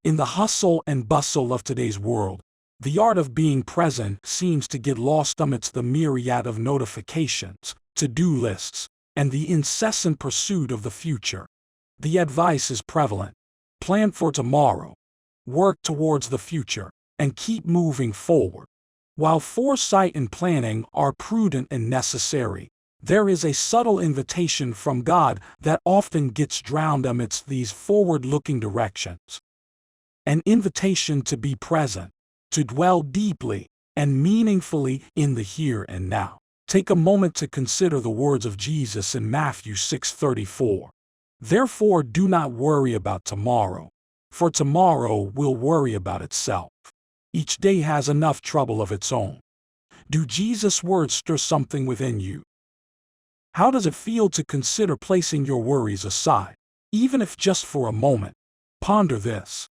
In the hustle and bustle of today's world, the art of being present seems to get lost amidst the myriad of notifications, to-do lists, and the incessant pursuit of the future. The advice is prevalent. Plan for tomorrow, work towards the future, and keep moving forward. While foresight and planning are prudent and necessary, there is a subtle invitation from God that often gets drowned amidst these forward-looking directions. An invitation to be present, to dwell deeply and meaningfully in the here and now. Take a moment to consider the words of Jesus in Matthew 6:34. Therefore do not worry about tomorrow, for tomorrow will worry about itself. Each day has enough trouble of its own. Do Jesus' words stir something within you? How does it feel to consider placing your worries aside, even if just for a moment? Ponder this.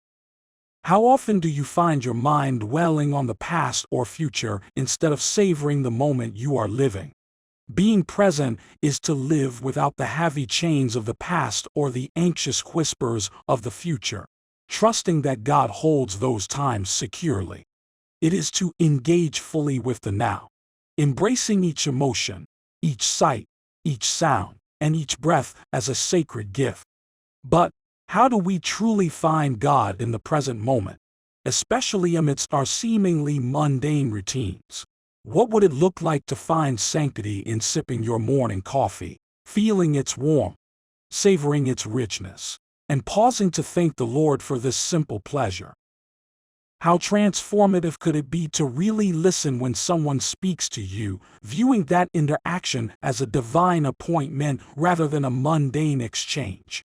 How often do you find your mind dwelling on the past or future instead of savoring the moment you are living? Being present is to live without the heavy chains of the past or the anxious whispers of the future, trusting that God holds those times securely. It is to engage fully with the now, embracing each emotion, each sight, each sound, and each breath as a sacred gift. But how do we truly find God in the present moment, especially amidst our seemingly mundane routines? What would it look like to find sanctity in sipping your morning coffee, feeling its warmth, savoring its richness, and pausing to thank the Lord for this simple pleasure? How transformative could it be to really listen when someone speaks to you, viewing that interaction as a divine appointment rather than a mundane exchange?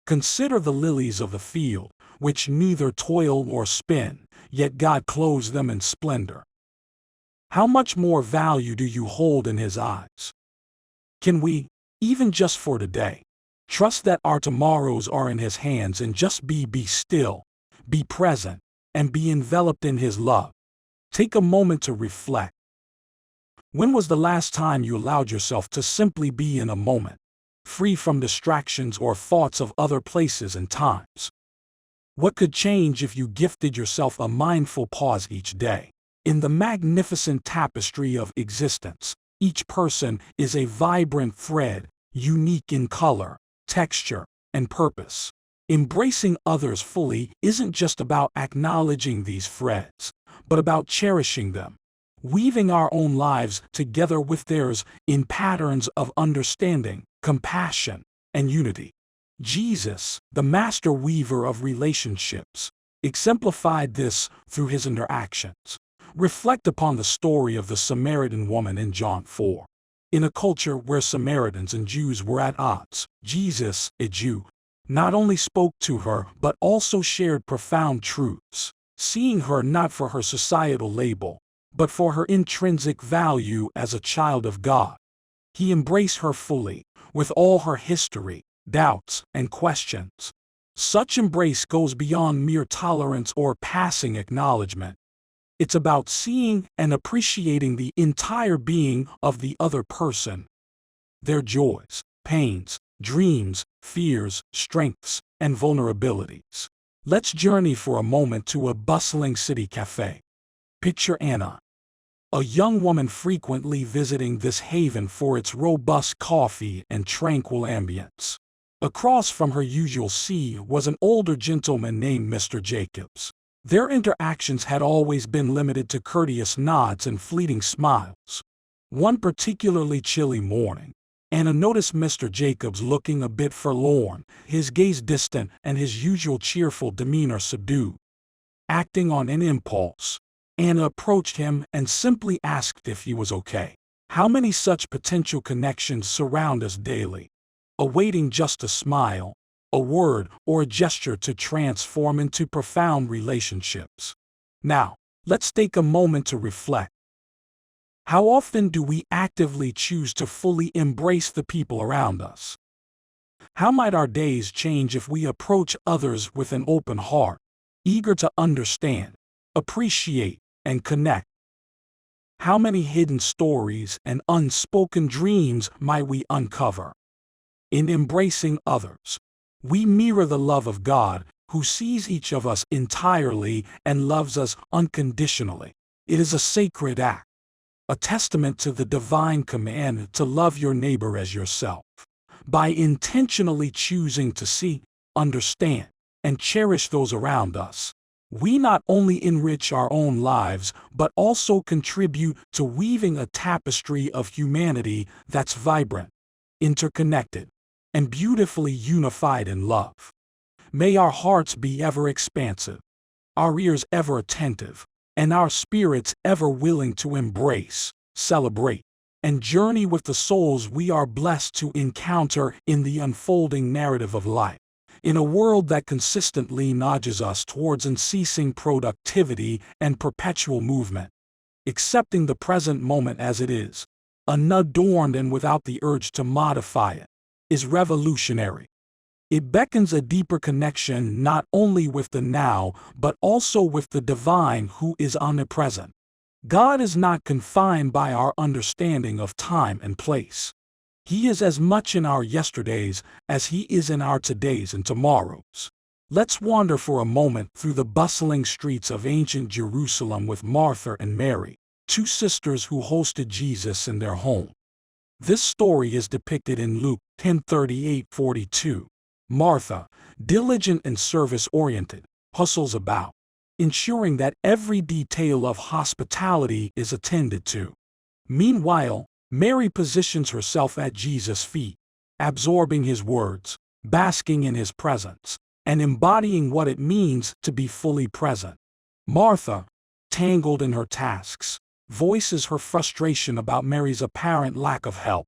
Consider the lilies of the field, which neither toil nor spin, yet God clothes them in splendor. How much more value do you hold in His eyes? Can we, even just for today, trust that our tomorrows are in His hands and just be still, be present, and be enveloped in His love? Take a moment to reflect. When was the last time you allowed yourself to simply be in a moment, free from distractions or thoughts of other places and times? What could change if you gifted yourself a mindful pause each day? In the magnificent tapestry of existence, each person is a vibrant thread, unique in color, texture, and purpose. Embracing others fully isn't just about acknowledging these threads, but about cherishing them, weaving our own lives together with theirs in patterns of understanding, compassion, and unity. Jesus, the master weaver of relationships, exemplified this through His interactions. Reflect upon the story of the Samaritan woman in John 4. In a culture where Samaritans and Jews were at odds, Jesus, a Jew, not only spoke to her but also shared profound truths, seeing her not for her societal label, but for her intrinsic value as a child of God. He embraced her fully, with all her history, doubts, and questions. Such embrace goes beyond mere tolerance or passing acknowledgement. It's about seeing and appreciating the entire being of the other person, their joys, pains, dreams, fears, strengths, and vulnerabilities. Let's journey for a moment to a bustling city cafe. Picture Anna, a young woman frequently visiting this haven for its robust coffee and tranquil ambience. Across from her usual seat was an older gentleman named Mr. Jacobs. Their interactions had always been limited to courteous nods and fleeting smiles. One particularly chilly morning, Anna noticed Mr. Jacobs looking a bit forlorn, his gaze distant and his usual cheerful demeanor subdued. Acting on an impulse, Anna approached him and simply asked if he was okay. How many such potential connections surround us daily, awaiting just a smile, a word, or a gesture to transform into profound relationships? Now, let's take a moment to reflect. How often do we actively choose to fully embrace the people around us? How might our days change if we approach others with an open heart, eager to understand, appreciate, and connect? How many hidden stories and unspoken dreams might we uncover? In embracing others, we mirror the love of God, who sees each of us entirely and loves us unconditionally. It is a sacred act, a testament to the divine command to love your neighbor as yourself. By intentionally choosing to see, understand, and cherish those around us, we not only enrich our own lives but also contribute to weaving a tapestry of humanity that's vibrant, interconnected, and beautifully unified in love. May our hearts be ever expansive, our ears ever attentive, and our spirits ever willing to embrace, celebrate, and journey with the souls we are blessed to encounter in the unfolding narrative of life. In a world that consistently nudges us towards unceasing productivity and perpetual movement, accepting the present moment as it is, unadorned and without the urge to modify it, is revolutionary. It beckons a deeper connection not only with the now, but also with the divine who is omnipresent. God is not confined by our understanding of time and place. He is as much in our yesterdays as he is in our todays and tomorrows. Let's wander for a moment through the bustling streets of ancient Jerusalem with Martha and Mary, two sisters who hosted Jesus in their home. This story is depicted in Luke 10:38-42. Martha, diligent and service-oriented, hustles about, ensuring that every detail of hospitality is attended to. Meanwhile, Mary positions herself at Jesus' feet, absorbing his words, basking in his presence, and embodying what it means to be fully present. Martha, tangled in her tasks, voices her frustration about Mary's apparent lack of help.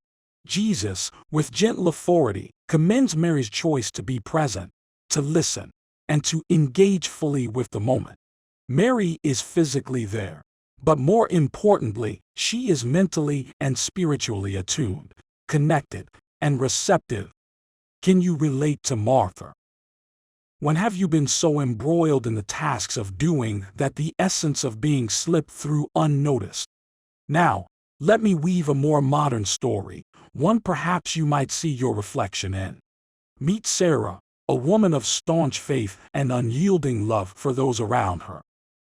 Jesus, with gentle authority, commends Mary's choice to be present, to listen, and to engage fully with the moment. Mary is physically there, but more importantly, she is mentally and spiritually attuned, connected, and receptive. Can you relate to Martha? When have you been so embroiled in the tasks of doing that the essence of being slipped through unnoticed? Now, let me weave a more modern story, one perhaps you might see your reflection in. Meet Sarah, a woman of staunch faith and unyielding love for those around her.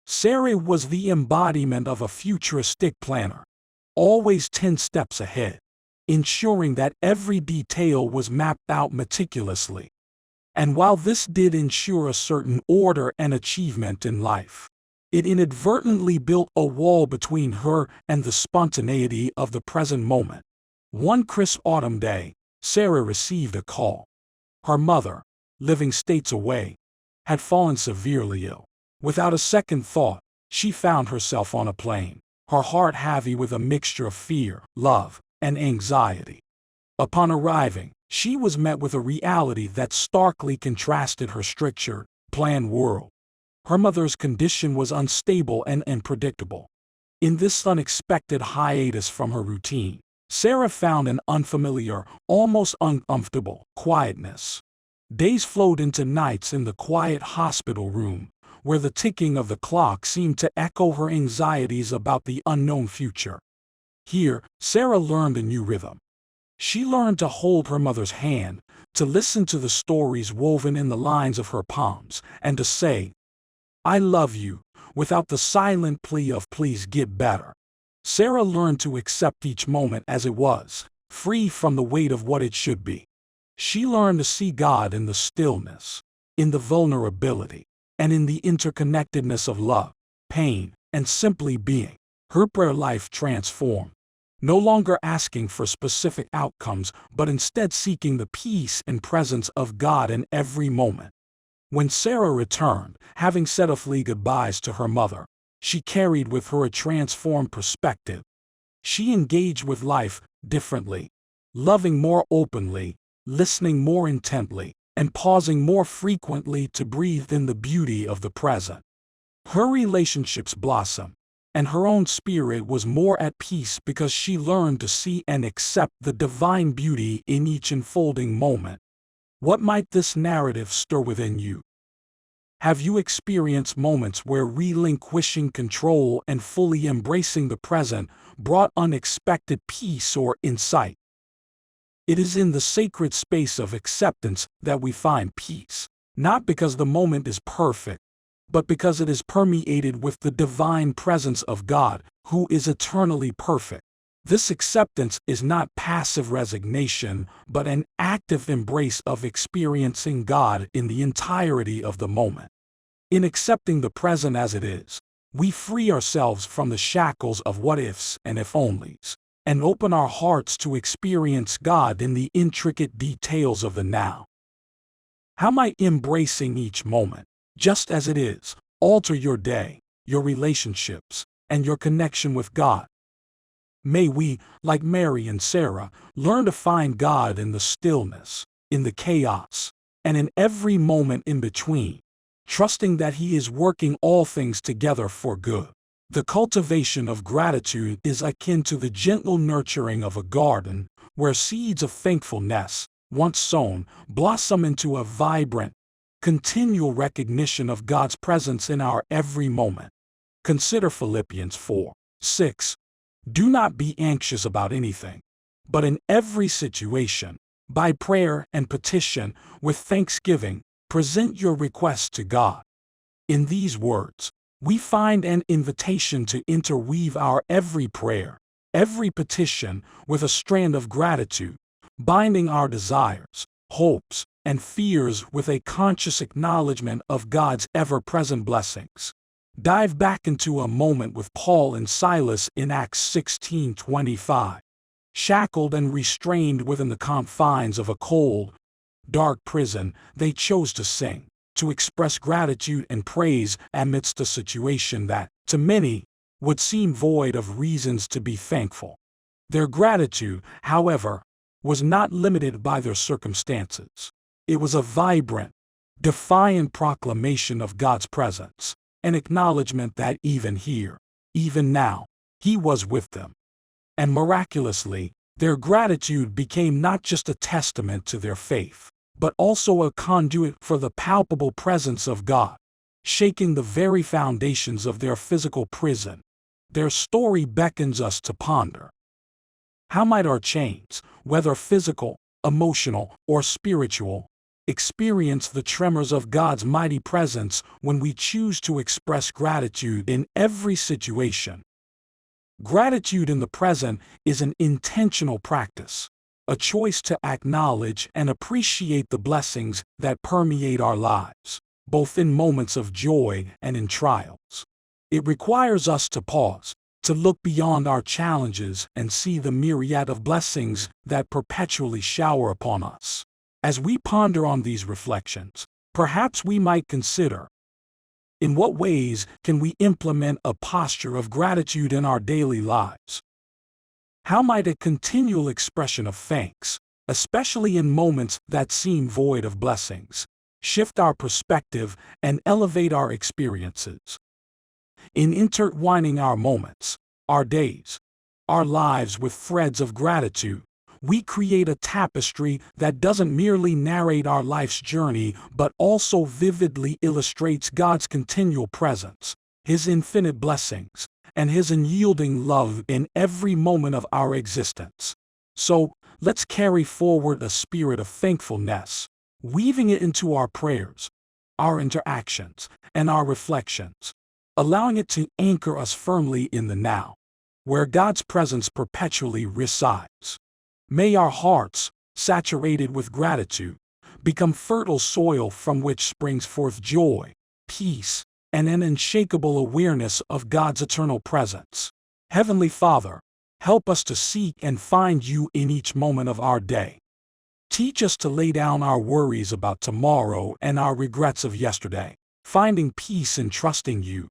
Sarah was the embodiment of a futuristic planner, always 10 steps ahead, ensuring that every detail was mapped out meticulously. And while this did ensure a certain order and achievement in life, it inadvertently built a wall between her and the spontaneity of the present moment. One crisp autumn day, Sarah received a call. Her mother, living states away, had fallen severely ill. Without a second thought, she found herself on a plane, her heart heavy with a mixture of fear, love, and anxiety. Upon arriving, she was met with a reality that starkly contrasted her structured, planned world. Her mother's condition was unstable and unpredictable. In this unexpected hiatus from her routine, Sarah found an unfamiliar, almost uncomfortable quietness. Days flowed into nights in the quiet hospital room, where the ticking of the clock seemed to echo her anxieties about the unknown future. Here, Sarah learned a new rhythm. She learned to hold her mother's hand, to listen to the stories woven in the lines of her palms, and to say, "I love you," without the silent plea of "please get better." Sarah learned to accept each moment as it was, free from the weight of what it should be. She learned to see God in the stillness, in the vulnerability, and in the interconnectedness of love, pain, and simply being. Her prayer life transformed, no longer asking for specific outcomes, but instead seeking the peace and presence of God in every moment. When Sarah returned, having said a few goodbyes to her mother, she carried with her a transformed perspective. She engaged with life differently, loving more openly, listening more intently, and pausing more frequently to breathe in the beauty of the present. Her relationships blossomed, and her own spirit was more at peace because she learned to see and accept the divine beauty in each unfolding moment. What might this narrative stir within you? Have you experienced moments where relinquishing control and fully embracing the present brought unexpected peace or insight? It is in the sacred space of acceptance that we find peace, not because the moment is perfect, but because it is permeated with the divine presence of God, who is eternally perfect. This acceptance is not passive resignation, but an active embrace of experiencing God in the entirety of the moment. In accepting the present as it is, we free ourselves from the shackles of what-ifs and if-onlys, and open our hearts to experience God in the intricate details of the now. How might embracing each moment, just as it is, alter your day, your relationships, and your connection with God? May we, like Mary and Sarah, learn to find God in the stillness, in the chaos, and in every moment in between, trusting that He is working all things together for good. The cultivation of gratitude is akin to the gentle nurturing of a garden, where seeds of thankfulness, once sown, blossom into a vibrant, continual recognition of God's presence in our every moment. Consider Philippians 4:6. Do not be anxious about anything, but in every situation, by prayer and petition, with thanksgiving, present your requests to God. In these words, we find an invitation to interweave our every prayer, every petition, with a strand of gratitude, binding our desires, hopes, and fears with a conscious acknowledgement of God's ever-present blessings. Dive back into a moment with Paul and Silas in Acts 16:25. Shackled and restrained within the confines of a cold, dark prison, they chose to sing, to express gratitude and praise amidst a situation that, to many, would seem void of reasons to be thankful. Their gratitude, however, was not limited by their circumstances. It was a vibrant, defiant proclamation of God's presence, an acknowledgement that even here, even now, He was with them. And miraculously, their gratitude became not just a testament to their faith, but also a conduit for the palpable presence of God, shaking the very foundations of their physical prison. Their story beckons us to ponder. How might our chains, whether physical, emotional, or spiritual, experience the tremors of God's mighty presence when we choose to express gratitude in every situation? Gratitude in the present is an intentional practice, a choice to acknowledge and appreciate the blessings that permeate our lives, both in moments of joy and in trials. It requires us to pause, to look beyond our challenges and see the myriad of blessings that perpetually shower upon us. As we ponder on these reflections, perhaps we might consider, in what ways can we implement a posture of gratitude in our daily lives? How might a continual expression of thanks, especially in moments that seem void of blessings, shift our perspective and elevate our experiences? In intertwining our moments, our days, our lives with threads of gratitude, we create a tapestry that doesn't merely narrate our life's journey but also vividly illustrates God's continual presence, His infinite blessings, and His unyielding love in every moment of our existence. So, let's carry forward a spirit of thankfulness, weaving it into our prayers, our interactions, and our reflections, allowing it to anchor us firmly in the now, where God's presence perpetually resides. May our hearts, saturated with gratitude, become fertile soil from which springs forth joy, peace, and an unshakable awareness of God's eternal presence. Heavenly Father, help us to seek and find You in each moment of our day. Teach us to lay down our worries about tomorrow and our regrets of yesterday, finding peace in trusting You.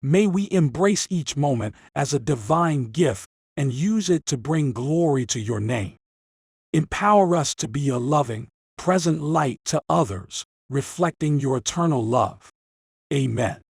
May we embrace each moment as a divine gift and use it to bring glory to Your name. Empower us to be a loving, present light to others, reflecting Your eternal love. Amen.